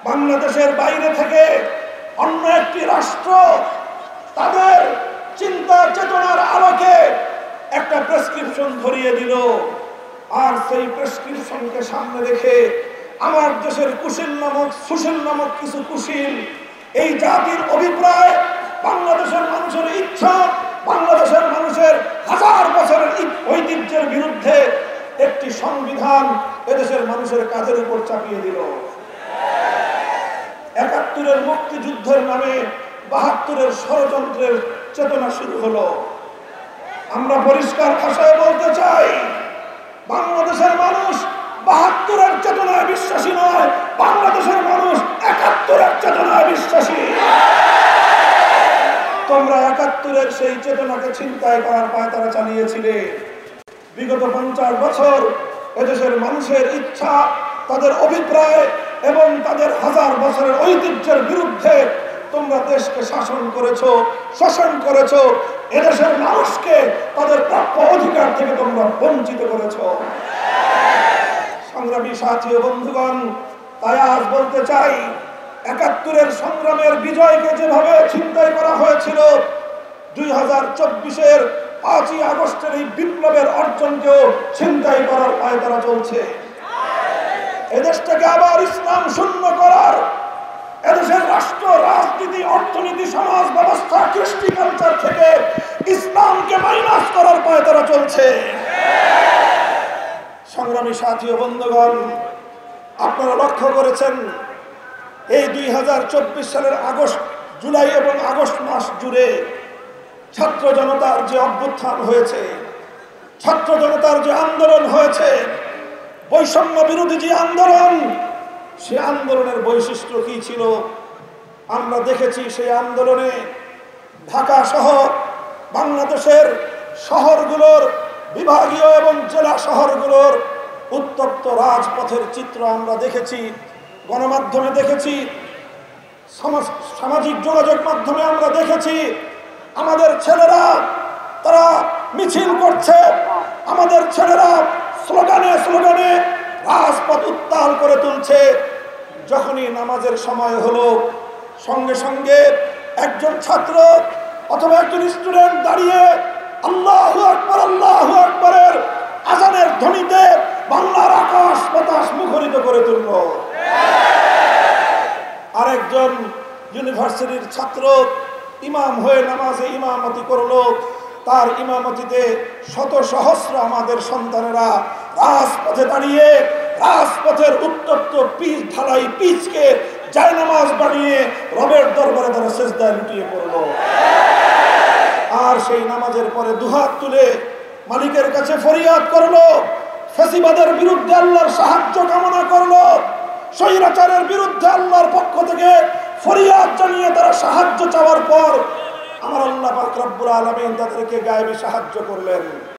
বাংলাদেশের বাইরে থেকে অন্য একটি রাষ্ট্র তাদের চিন্তা চেতনার আলোকে একটা প্রেসক্রিপশন ধরিয়ে দিল, আর সেই প্রেসক্রিপশনকে সামনে রেখে আমার দেশের কুশীল নামক সুশীল নামক কিছু কুশীল এই জাতির অভিপ্রায়, বাংলাদেশের মানুষের ইচ্ছা, বাংলাদেশের মানুষের হাজার বছরের ঐতিহ্যের বিরুদ্ধে একটি সংবিধান এদেশের মানুষের কাঁধের উপর চাপিয়ে দিল। ৭১-এর মুক্তিযুদ্ধের নামে ৭২-এর ষড়যন্ত্রের চেতনা শুরু হলো। আমরা পরিষ্কার ভাষায় বলতে চাই, বাংলাদেশের মানুষ ৭২-এর চেতনায় বিশ্বাসী নয়, বাংলাদেশের মানুষ ৭১-এর চেতনায় বিশ্বাসী। তোমরা ৭১-এর সেই চেতনাকে ছিনতাই করার পায়তারা চালিয়েছিলে। বিগত ৫০ বছর এদেশের মানুষের ইচ্ছা, তাদের অভিপ্রায় এবং তাদের হাজার বছরের ঐতিহ্যের বিরুদ্ধে তোমরা দেশকে শাসন করেছো, শোষণ করেছো, এদেশের মানুষকে তাদের প্রাপ্য অধিকার থেকে তোমরা বঞ্চিত করেছো। সংগ্রামী সাথী ও বন্ধুগণ, তাই আজ বলতে চাই, ৭১-এর সংগ্রামের বিজয়কে যেভাবে ছিনতাই করা হয়েছিল, ২০২৪-এর ৫ই আগস্টের এই বিপ্লবের অর্জনকেও ছিনতাই করার পায়তারা চলছে। এদেশটাকে আবার ইসলাম শূন্য করার, এদেশের রাষ্ট্র, রাজনীতি, অর্থনীতি, সমাজ ব্যবস্থা, কৃষ্টি কালচার থেকে ইসলামকে মাইনাস করার পায়তারা চলছে। সংগ্রামী সাথী ও বন্ধুগণ, আপনারা লক্ষ্য করেছেন এই ২০২৪ সালের জুলাই এবং আগস্ট মাস জুড়ে ছাত্র জনতার যে অভ্যুত্থান হয়েছে, ছাত্র জনতার যে আন্দোলন হয়েছে, বৈষম্য বিরোধী যে আন্দোলন, সে আন্দোলনের বৈশিষ্ট্য কি ছিল আমরা দেখেছি। সেই আন্দোলনে ঢাকা সহ বাংলাদেশের শহরগুলোর, বিভাগীয় এবং জেলা শহরগুলোর উত্তপ্ত রাজপথের চিত্র আমরা দেখেছি, গণমাধ্যমে দেখেছি, সামাজিক যোগাযোগ মাধ্যমে আমরা দেখেছি। আমাদের ছেলেরা তারা মিছিল করছে, আমাদের ছেলেরা স্লোগানে স্লোগানে রাজপথ উত্তাল করে তুলছে। যখনই নামাজের সময় হলো, সঙ্গে সঙ্গে একজন ছাত্র অথবা একজন স্টুডেন্ট দাঁড়িয়ে আল্লাহু আকবার, আল্লাহু আকবারের আযানের ধ্বনিতে বাংলার আকাশ বাতাস মুখরিত করে তুলল। আরেকজন ইউনিভার্সিটির ছাত্র ইমাম হয়ে নামাজে ইমামতি করলো। তার ইমামতিতে শত সহস্র আমাদের সন্তানেরা রাজপথে দাঁড়িয়ে রাজপথের উত্তপ্ত পিচ ঢালাই পিচকে জায়নামাজ বানিয়ে রবের দরবারে তারা সেজদায় লুটিয়ে পড়লো। আর সেই নামাজের পরে দুহাত তুলে মালিকের কাছে ফরিয়াদ করলো, ফ্যাসিবাদের বিরুদ্ধে আল্লাহর সাহায্য কামনা করলো, স্বৈরাচারের বিরুদ্ধে আল্লাহর পক্ষ থেকে ফরিয়াদ জানিয়ে তারা সাহায্য চাওয়ার পর আমার আল্লাহ পাক রব্বুল আলামিন তাদেরকে গায়েবী সাহায্য করলেন।